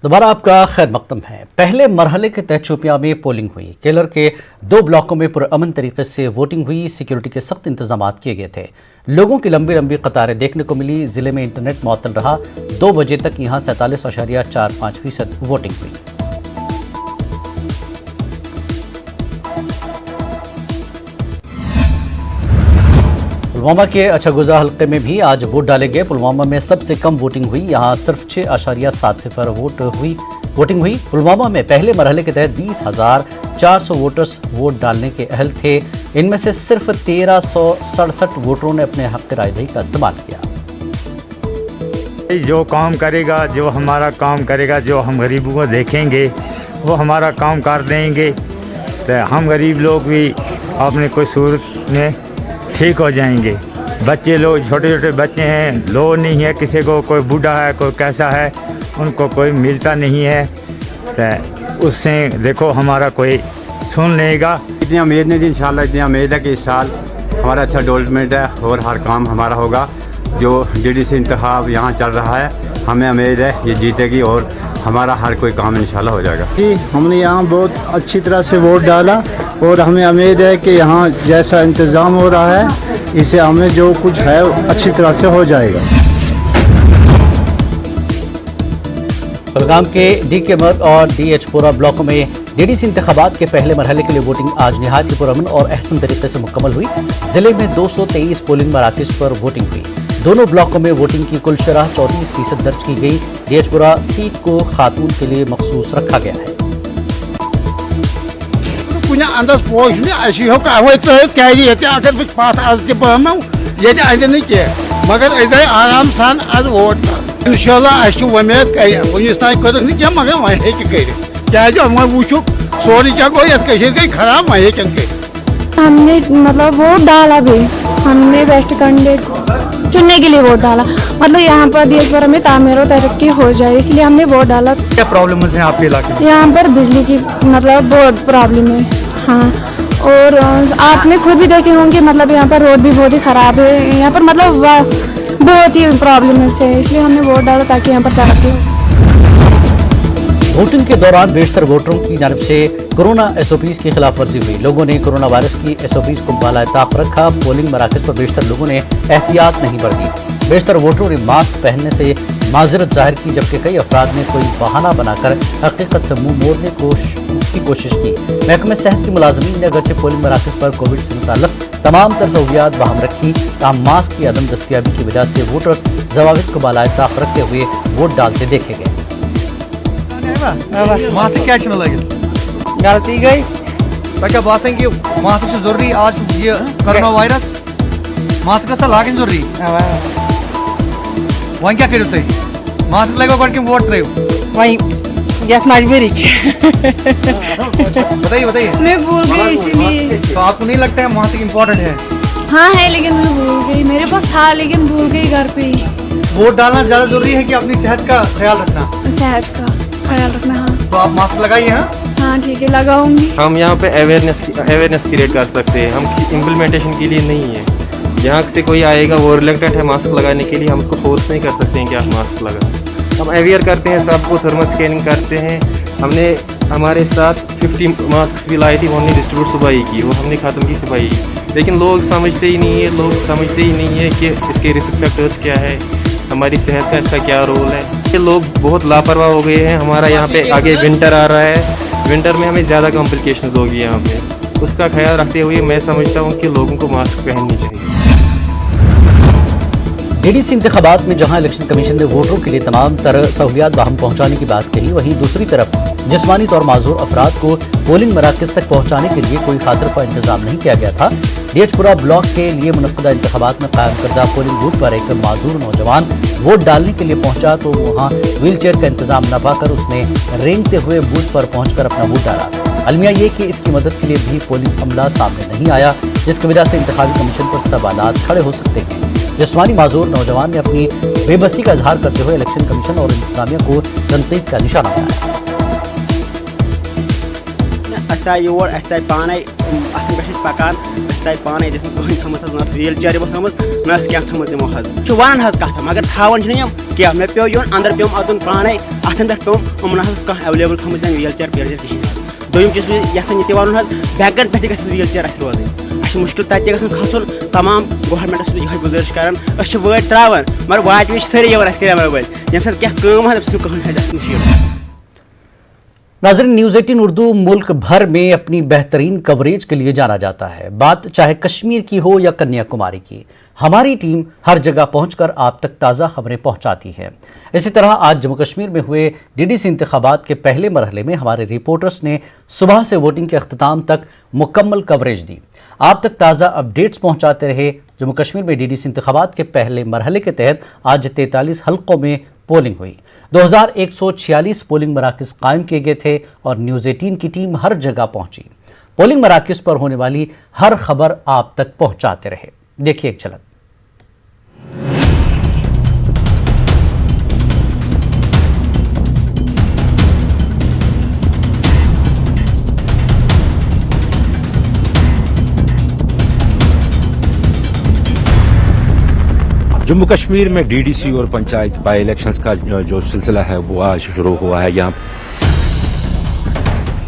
दोबारा आपका खैर मकदम है। पहले मरहले के तहत शोपियां में पोलिंग हुई। केलर के 2 ब्लॉकों में पुरअमन तरीके से वोटिंग हुई। सिक्योरिटी के सख्त इंतजाम किए गए थे। लोगों की लंबी लंबी कतारें देखने को मिली। जिले में इंटरनेट मुअत्तल रहा। 2 बजे तक यहाँ 47.45% वोटिंग हुई। पुलवामा के अछागुजा हल्के में भी आज वोट डाले गए। पुलवामा में सबसे कम वोटिंग हुई। यहाँ सिर्फ 6.70 वोटिंग हुई। पुलवामा में पहले मरहले के तहत 20,400 वोटर्स वोट डालने के अहल थे। इनमें से सिर्फ 1,367 वोटरों ने अपने हक रायदही का इस्तेमाल किया। जो काम करेगा, जो हमारा काम करेगा, जो हम गरीबों को देखेंगे वो हमारा काम कर देंगे, तो हम गरीब लोग भी अपने कोई सूरत में ठीक हो जाएंगे। बच्चे लोग, छोटे छोटे बच्चे हैं, लोग नहीं है, किसी को कोई बूढ़ा है, कोई कैसा है, उनको कोई मिलता नहीं है, तो उससे देखो हमारा कोई सुन लेगा। इतनी उम्मीद नहीं थी, इंशाल्लाह इतनी उम्मीद है कि इस साल हमारा अच्छा डेवलपमेंट है और हर काम हमारा होगा। जो डीडीसी इंतखाब यहाँ चल रहा है, हमें उम्मीद है ये जीतेगी और हमारा हर कोई काम इंशाल्लाह हो जाएगा। जी, हमने यहाँ बहुत अच्छी तरह से वोट डाला और हमें उम्मीद है कि यहाँ जैसा इंतज़ाम हो रहा है इसे हमें जो कुछ है अच्छी तरह से हो जाएगा। कुलगाम के DK मर्ग और DH-पुरा ब्लॉकों में डीडीसी इंतखाबात के पहले मरहले के लिए वोटिंग आज निहायत ही पुरअमन और अहसन तरीके से मुकम्मल हुई। जिले में 223 पोलिंग मराकज़ पर वोटिंग हुई। दोनों ब्लॉकों में वोटिंग की कुल शरह 34% दर्ज की गई। DH-पुरा सीट को खातून के लिए मखसूस रखा गया है। अंदर पोश मगर आराम सान आज वोट इंशाल्लाह वमेद वनिस तान कर मगर वह क्या वो सोरी क्या गई खराब वह हमने मतलब वोट डाला भी, हमने बेस्ट कैंडिडेट चुनने के लिए वोट डाला। मतलब यहाँ पर DH-पुरा में तामीर और तरक्की हो जाए इसलिए हमने वोट डाला। क्या प्रॉब्लम है आपके इलाके में? यहाँ पर बिजली की मतलब बहुत प्रॉब्लम है। हाँ, और आपने खुद भी देखे होंगे मतलब यहाँ पर रोड भी बहुत ही ख़राब है। यहाँ पर मतलब बहुत ही प्रॉब्लम है, इसलिए हमने वोट डाला ताकि यहाँ पर तरक्की हो। वोटिंग के दौरान बेशतर वोटरों की जानिब से कोरोना SOPs की खिलाफ वर्जी हुई। लोगों ने कोरोना वायरस की SOPs को बालाताक रखा। पोलिंग मराकज़ पर बेशतर लोगों ने एहतियात नहीं बरती। बेशतर वोटरों ने मास्क पहनने से माजरत जाहिर की, जबकि कई अफराद ने कोई बहाना बनाकर हकीकत से मुंह मोड़ने की कोशिश की। महकमे सेहत की मुलाजमीन ने अगरचे पोलिंग मराकज़ पर कोविड से मुताल्लिक़ तमाम तर सहूलियात बहाम रखी, ताहम मास्क की अदम दस्तियाबी की वजह से वोटर्स ज़वाबित को बालाताक रखते हुए वोट डालते देखे गए। मास्क क्या लगे गलती गई तो क्या बात कि मास्क से जरूरी आज ये कोरोना वायरस मास्क का लागन जरूरी वहीं क्या करो तुम मास्क लगा करके वोट रहे हो वहीं यस मजबूरी बताइए मैं भूल गई इसलिए। तो आपको नहीं लगता है मास्क इम्पोर्टेंट है? हाँ है, लेकिन मैं भूल गई, मेरे पास था लेकिन भूल गई घर पे ही। वोट डालना ज़्यादा जरूरी है कि अपनी सेहत का ख्याल रखना? सेहत का ख्याल रखना। हाँ तो आप मास्क लगाइए। हाँ ठीक है, लगाऊंगी। हम यहाँ पे अवेयरनेस क्रिएट कर सकते हैं, हम इम्प्लीमेंटेशन के लिए नहीं है। यहाँ से कोई आएगा वो रिलेक्टेड है मास्क लगाने के लिए, हम उसको फोर्स नहीं कर सकते हैं कि आप मास्क लगाएं। हम अवेयर करते हैं, सबको थर्मल स्कैनिंग करते हैं। हमने हमारे साथ 50 मास्क भी लाई थी, वो हमने डिस्ट्रीब्यूट सुबह ही की, वो हमने ख़त्म की सुबह ही। लेकिन लोग समझते ही नहीं है, लोग समझते ही नहीं है कि इसके रिस्क फैक्टर्स क्या है, हमारी सेहत का इसका क्या रोल है। ये लोग बहुत लापरवाह हो गए हैं। हमारा यहाँ पे आगे विंटर आ रहा है, विंटर में हमें ज़्यादा कॉम्प्लिकेशंस होगी यहाँ पे। उसका ख्याल रखते हुए मैं समझता हूँ कि लोगों को मास्क पहननी चाहिए। डीडीसी इंतखाबात में जहां इलेक्शन कमीशन ने वोटरों के लिए तमाम तरह सहूलियात बाहम पहुंचाने की बात कही, वहीं दूसरी तरफ जिस्मानी तौर माजूर अफराद को पोलिंग मराकज़ तक पहुंचाने के लिए कोई खातिर का इंतजाम नहीं किया गया था। DH-पुरा ब्लॉक के लिए मुनक्किदा इंतखाबात में कायम करदा पोलिंग बूथ पर एक माजूर नौजवान वोट डालने के लिए पहुंचा तो वहां व्हील चेयर का इंतजाम न पाकर उसने रेंगते हुए बूथ पर पहुंचकर अपना वोट डाला। अलमिया ये कि इसकी मदद के लिए भी पोलिंग अमला सामने नहीं आया, जिसकी वजह से इंतखाबी कमीशन पर सवालात खड़े हो सकते हैं। जिस्मानी माजूर नौजवान ने अपनी बेबसी का इजहार करते हुए इलेक्शन कमीशन और इंतजामिया को तनकीद का निशाना बनाया। اَسہِ آے یور اَسہِ آے پانے اَتھ پٮ۪ٹھ ٲسۍ پَکان اَسہِ آے پانے اَتہِ ٲسۍ نہٕ کٕہٕنۍ تھٲمٕژ حظ نہ ٲس ویٖل چیر یِمو تھٲمٕژ نہ ٲس کینٛہہ تھٲمٕژ یِمو حظ چھُ وَنان حظ کَتھ مگر تھاوان چھِنہٕ یِم کینٛہہ مےٚ پیوٚو یُن اَندَر پیوٚم اَژُن پانے اَتھَن پٮ۪ٹھ پیوٚم یِمَن حظ کانٛہہ ایویلیبٕل تھٲمٕژ ویٖل چیر ویٖل چیر کِہیٖنۍ حظ دوٚیِم چھُس بہٕ یَژھان یہِ تہِ وَنُن حظ بٮ۪نٛکَن پٮ۪ٹھ تہِ گژھِ ویٖل چیر اَسہِ روزٕنۍ اَسہِ چھِ مُشکل تَتہِ تہِ گژھان کھسُن تمام گورمٮ۪نٛٹَس چھُس بہٕ یِہوٚے گُزٲرِش کَران أسۍ چھِ وٲڑۍ ترٛاوان مگر واتہِ وِزِ چھِ سٲری یِوان اَسہِ کریمر وٲلۍ ییٚمہِ ساتہٕ کینٛہہ کٲم حظ چھِنہٕ کٕہٕنۍ حظ اَسہِ مُشکل नाज़रीन, न्यूज़ 18 उर्दू मुल्क भर में अपनी बेहतरीन कवरेज के लिए जाना जाता है। बात चाहे कश्मीर की हो या कन्याकुमारी की, हमारी टीम हर जगह पहुंचकर आप तक ताज़ा खबरें पहुंचाती है। इसी तरह आज जम्मू कश्मीर में हुए डीडीसी इंतखाबात के पहले मरहले में हमारे रिपोर्टर्स ने सुबह से वोटिंग के अख्ताम तक मुकम्मल कवरेज दी, आप तक ताज़ा अपडेट्स पहुंचाते रहे। जम्मू कश्मीर में डीडीसी इंतखाबात के पहले मरहले के तहत आज 43 हल्कों में पोलिंग हुई। 2146 पोलिंग मराकज़ कायम किए गए थे और न्यूज़ 18 की टीम हर जगह पहुंची। पोलिंग मराकज़ पर होने वाली हर खबर आप तक पहुंचाते रहे। देखिए एक झलक। जम्मू कश्मीर में डीडीसी और पंचायत बाई इलेक्शंस का जो सिलसिला है वो आज शुरू हुआ है। यहाँ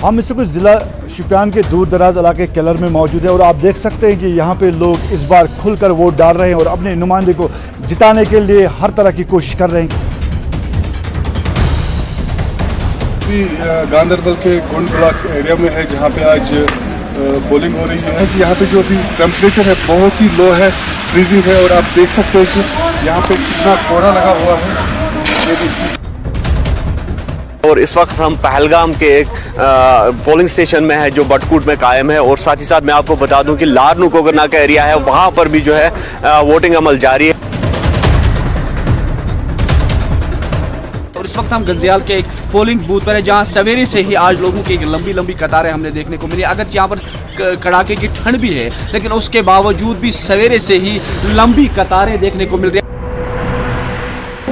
हम इस कुछ ज़िला शुपियान के दूर दराज इलाके केलर में मौजूद है और आप देख सकते हैं कि यहाँ पे लोग इस बार खुलकर वोट डाल रहे हैं और अपने नुमाइंदे को जिताने के लिए हर तरह की कोशिश कर रहे हैं। गांधरबल के कोंड ब्लॉक एरिया में है जहाँ पे आज पोलिंग हो रही है। यहाँ पे जो अभी टेम्परेचर है बहुत ही लो है, फ्रीजिंग है और आप देख सकते हैं कि यहाँ पे कितना कोहरा लगा हुआ है। और इस वक्त हम पहलगाम के एक पोलिंग स्टेशन में है जो बटकूट में कायम है और साथ ही साथ मैं आपको बता दूं कि लारनू कोगरना का एरिया है, वहाँ पर भी जो है वोटिंग अमल जारी है। और इस वक्त हम गजरियाल के एक पोलिंग बूथ पर है जहां सवेरे से ही आज लोगों की एक लंबी लंबी कतारें हमने देखने को मिली। अगर यहाँ पर कड़ाके की ठंड भी है लेकिन उसके बावजूद भी सवेरे से ही लंबी कतारें देखने को मिल रही है।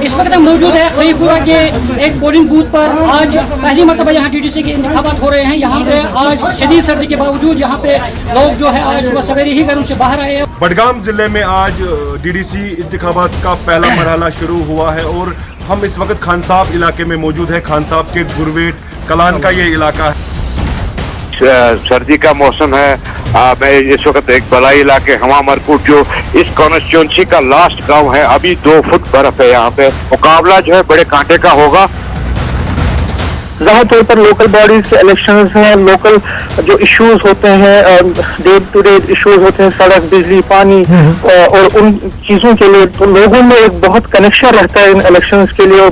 इस वक्त हम मौजूद है खईपुरा के एक पोलिंग बूथ पर। आज पहली मरतबा यहाँ डीडीसी के इंतखाबात हो रहे हैं। यहाँ पे आज शदीद सर्दी के बावजूद यहाँ पे लोग जो है आज सुबह सवेरे ही घरों से बाहर आए हैं। बडगाम जिले में आज डीडीसी इंतखाबात का पहला मरहला शुरू हुआ है और हम इस वक्त खान साहब इलाके में मौजूद है। खान साहब के गुरवेट कलान का ये इलाका है। सर्दी का मौसम है। मैं इस वक्त एक बलाई इलाके हवा मरकुट जो इस कॉन्स्टिट्यूंसी का लास्ट गांव है, अभी 2 फुट बर्फ है। यहाँ पे मुकाबला जो है बड़े कांटे का होगा। ज़ाहिर तौर पर लोकल बॉडीज के इलेक्शंस हैं, लोकल जो इश्यूज होते हैं, डे टू डे इश्यूज होते हैं, सड़क, बिजली, पानी और उन चीज़ों के लिए तो लोगों में एक बहुत कनेक्शन रहता है इन इलेक्शंस के लिए।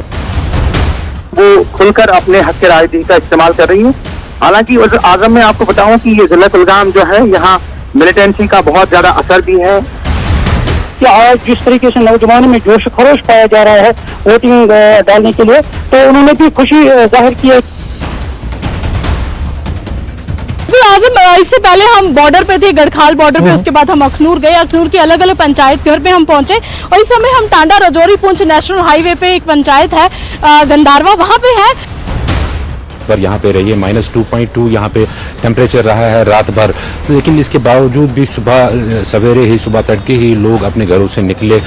वो खुलकर अपने हक राय का इस्तेमाल कर रही है। हालांकि वज़ीर आज़म में आपको बताऊं कि ये ज़िला कुलगाम जो है यहाँ मिलिटेंसी का बहुत ज़्यादा असर भी है कि आज जिस तरीके से नौजवानों में जोश खरोश पाया जा रहा है वोटिंग डालने के लिए, तो उन्होंने भी खुशी जाहिर की है। आज़म, इससे पहले हम बॉर्डर पे थे, गढ़खाल बॉर्डर पे, उसके बाद हम अखनूर गए। अखनूर के अलग अलग पंचायत घर पे हम पहुंचे और इस समय हम टांडा रजौरी पुंछ नेशनल हाईवे पे एक पंचायत है गंदारवा, वहाँ पे है। पर यहाँ पे रहिए -2.2 यहाँ पे टेम्परेचर रहा है रात भर, लेकिन इसके बावजूद भी सुबह सवेरे ही, सुबह तड़के ही लोग अपने घरों से निकले।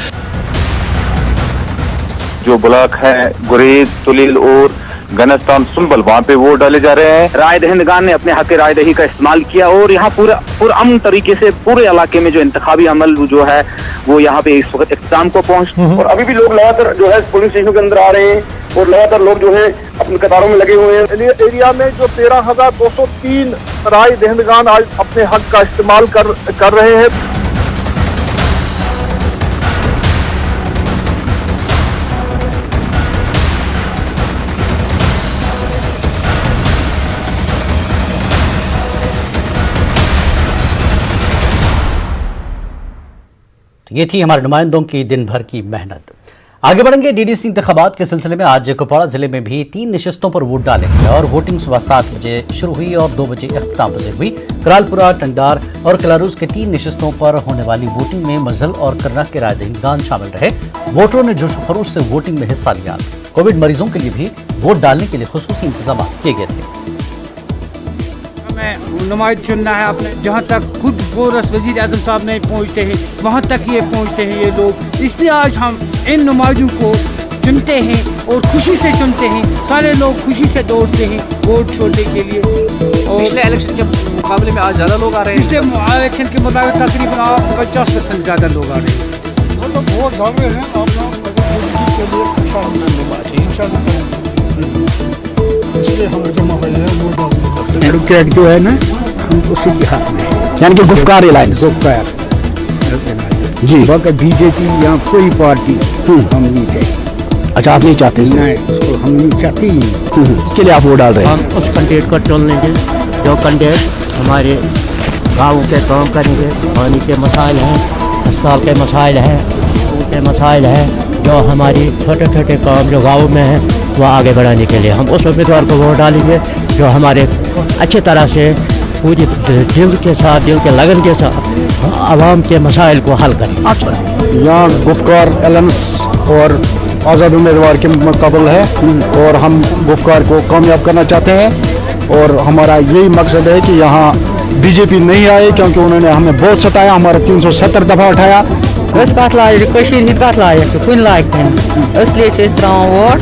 जो ब्लॉक है गुरेज, तुलील और गनस्तान, सुंबल, वहाँ पे वोट डाले जा रहे हैं। राय दहिंदगान ने अपने हक राय दही का इस्तेमाल किया और यहाँ पूरा अमन तरीके से पूरे इलाके में जो इंतखाबी अमल जो है वो यहाँ पे इस वक्त इख्तिताम को पहुँच। और अभी भी लोग लगातार जो है पोलिंग स्टेशन के अंदर आ रहे हैं और लगातार लोग जो है अपनी कतारों में लगे हुए हैं। एरिया में जो 13,203 राय दहिंदगान आज अपने हक का इस्तेमाल कर रहे हैं। ये थी हमारे नुमाइंदों की दिन भर की मेहनत। आगे बढ़ेंगे। डीडीसी इंतखाबात के सिलसिले में आज कुपवाड़ा जिले में भी 3 नशिस्तों पर वोट डाले गए और वोटिंग सुबह 7 बजे शुरू हुई और 2 बजे अख्ताम पजीर हुई। करालपुरा, टंगदार और कलारूस के 3 नशिस्तों पर होने वाली वोटिंग में मजहल और कर्रा के राय दहिंदगान शामिल रहे। वोटरों ने जोश खरोश से वोटिंग में हिस्सा लिया। कोविड मरीजों के लिए भी वोट डालने के लिए खुसूसी इंतजाम किए गए थे। हमें नुमाइंद चुनना है अपने, जहाँ तक खुद बोरस वज़ीर आज़म साहब नहीं पहुँचते हैं वहाँ तक ये पहुँचते हैं ये लोग। इसलिए आज हम इन नुमाइंदों को चुनते हैं और खुशी से चुनते हैं। सारे लोग खुशी से दौड़ते हैं वोट छोड़ने के लिए। और पिछले इलेक्शन के मुकाबले में आज ज़्यादा लोग आ रहे हैं। पिछले इलेक्शन के मुताबिक तकरीबन 50% ज़्यादा लोग आ रहे हैं। मतलब वोट डाल रहे हैं आप लोग इसलिए हम जमा हुए हैं वोट डालने। एडवोकेट जो है ना हम उसी के हाथ में, यानी कि गुफ्कार अलायंस। गुफ्कार जी, बाकी बीजेपी या कोई पार्टी हम नहीं चाहते। अच्छा, आप नहीं चाहते? नहीं, उसको हम नहीं चाहते ही। इसके लिए आप वोट डाल रहे हैं? हम उस कैंडिडेट को चुन लेंगे जो कैंडिडेट हमारे गाँव के काम करेंगे। पानी के मसाइल हैं, अस्पताल के मसाइल हैं, स्कूल के मसाइल हैं, जो हमारी छोटे छोटे काम जो गाँव में हैं वो आगे बढ़ाने के लिए हम उस उम्मीदवार को वोट डालेंगे जो हमारे अच्छी तरह से पूरी दिल के साथ, दिल के लगन के साथ आवाम के मसाइल को हल करें। यहाँ गुफ्कार अलायंस और आज़ाद उम्मीदवार के मुकाबला है और हम गुफ्कार को कामयाब करना चाहते हैं। और हमारा यही मकसद है कि यहाँ बीजेपी नहीं आए, क्योंकि उन्होंने हमें बहुत सताया, हमारा 370 दफ़ा उठाया। कत लायक कत लायक कुन लायक इसलिए वोट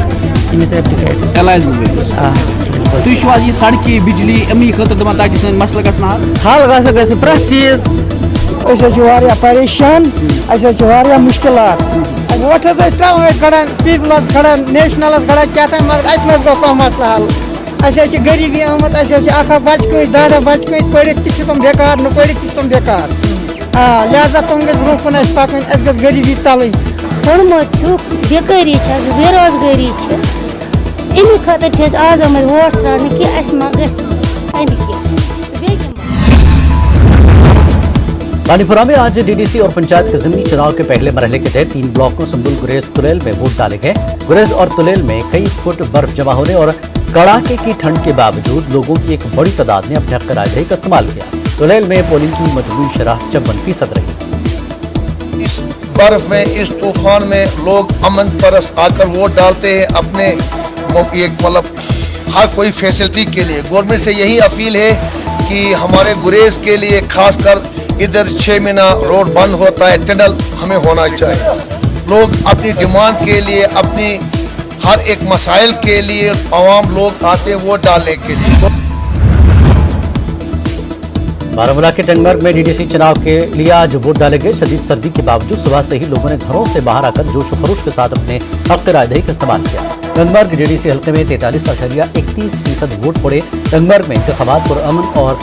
तुम ये सड़कें बिजली अमी खतर दपान ताकि सन मसल गसन हल गस प्रेथ चीज परेशान मुश्किलात vote Kadan people Kadan national Kadan क्या मगर गो मसला हल गरीबी आमत बच्चे दादा बच्चे पढ़ तुम बेकार न पढ़ तुम बेकार लिहाजा तुम ब्रो कन पकन गरीबी तल पढ़मुत बेकारी बेरोजगारी अमी खतर आज आमत वोट त्रा कि मा बानीपुरा में आज डीडीसी और पंचायत के ज़िमनी चुनाव के पहले मरहले के तहत 3 ब्लॉकों संबुल, गुरेज, तुलेल में वोट डाले गए। गुरेज और तुलेल में कई फुट बर्फ जमा होने और कड़ाके की ठंड के बावजूद लोगों की एक बड़ी तादाद ने अपने हक राजदही का इस्तेमाल किया। तुलेल में पोलिंग की मजबूरी शरह 54% रही। इस बर्फ में, इस तूफान में लोग अमन परस आकर वोट डालते हैं अपने मतलब हर कोई फैसिलिटी के लिए। गवर्नमेंट से यही अपील है कि हमारे गुरेज के लिए खासकर इधर 6 महीना रोड बंद होता है, टनल हमें होना चाहिए। लोग अपनी डिमांड के लिए, अपनी हर एक मसाइल के लिए आवाम लोग आते हैं वोट डालने के लिए। बारामूला के टंगमर्ग में डीडीसी चुनाव के लिए आज वोट डाले गए। शदीद सर्दी के बावजूद सुबह से ही लोगों ने घरों से बाहर आकर जोश व खरोश के साथ अपने हक राजदही का इस्तेमाल किया। टंगमर्ग डीडीसी हल्के में 43.31% वोट पड़े। टंगमर्ग में इंतखाबात पुरअमन और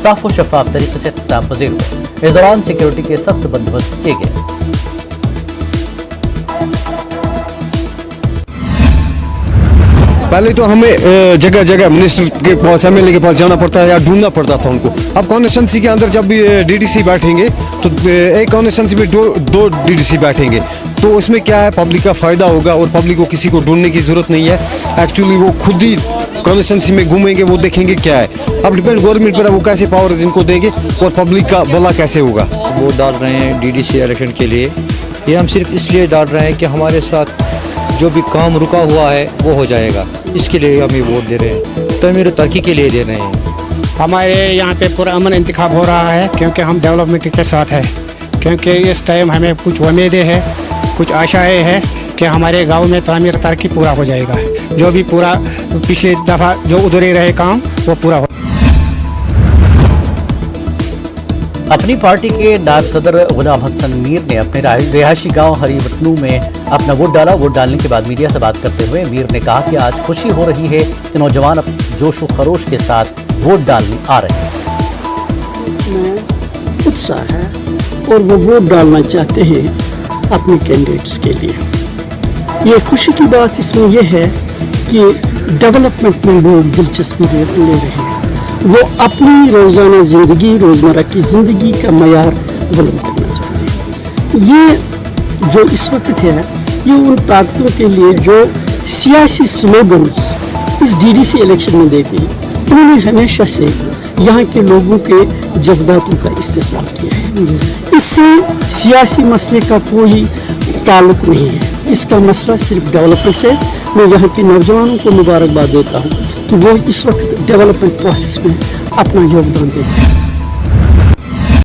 साफ व शफाफ तरीके से इख्तिताम पजीर हुए। इस दौरान सिक्योरिटी के सख्त बंदोबस्त किए गए। पहले तो हमें जगह जगह मिनिस्टर के पास, एमएलए के पास जाना पड़ता है या ढूंढना पड़ता था उनको। अब कॉन्स्टिट्यूंसी के अंदर जब भी डीडीसी बैठेंगे तो एक कॉन्स्टिट्यूंसी में दो डीडीसी बैठेंगे, तो उसमें क्या है, पब्लिक का फ़ायदा होगा और पब्लिक को किसी को ढूंढने की ज़रूरत नहीं है। एक्चुअली वो खुद ही कॉन्स्टिट्यूंसी में घूमेंगे, वो देखेंगे क्या है। अब डिपेंड गवर्नमेंट पर है, वो कैसे पावर्स इनको देंगे और पब्लिक का भला कैसे होगा। वोट डाल रहे हैं डीडीसी इलेक्शन के लिए। ये हम सिर्फ इसलिए डाल रहे हैं कि हमारे साथ जो भी काम रुका हुआ है वो हो जाएगा, इसके लिए हम ये वोट दे रहे हैं। तमीर तरक्की के लिए दे रहे हैं। हमारे यहाँ पे पूरा अमन इंतखाब हो रहा है क्योंकि हम डेवलपमेंट के साथ हैं। क्योंकि इस टाइम हमें कुछ उम्मीदें हैं, कुछ आशाएं हैं कि हमारे गांव में तमीर तरक्की पूरा हो जाएगा। जो भी पूरा पिछले दफ़ा जो अधूरे रहे काम वो पूरा हो। अपनी पार्टी के नायब सदर गुलाम हसन मीर ने अपने रिहायशी गांव हरीवटनू में अपना वोट डाला। वोट डालने के बाद मीडिया से बात करते हुए मीर ने कहा कि आज खुशी हो रही है कि नौजवान अब जोश व खरोश के साथ वोट डालने आ रहे हैं। उत्साह है और वो वोट डालना चाहते हैं अपने कैंडिडेट्स के लिए। ये खुशी की बात इसमें यह है कि डेवलपमेंट में लोग दिलचस्पी ले रहे हैं। वो अपनी रोज़ाना ज़िंदगी, रोज़मर्रा की ज़िंदगी का मयार बुलंद करना चाहते हैं। ये जो इस वक्त है, ये उन ताकतों के लिए जो सियासी स्लोगन्स इस डीडीसी इलेक्शन में देते हैं, उन्होंने हमेशा से यहाँ के लोगों के जज्बातों का इस्तेमाल किया है। इससे सियासी मसले का कोई ताल्लुक नहीं है। इसका मसला सिर्फ डेवलपमेंट से। मैं यहाँ के नौजवानों को मुबारकबाद देता हूँ कि वो इस वक्त डेवलपमेंट प्रोसेस में अपना योगदान दें।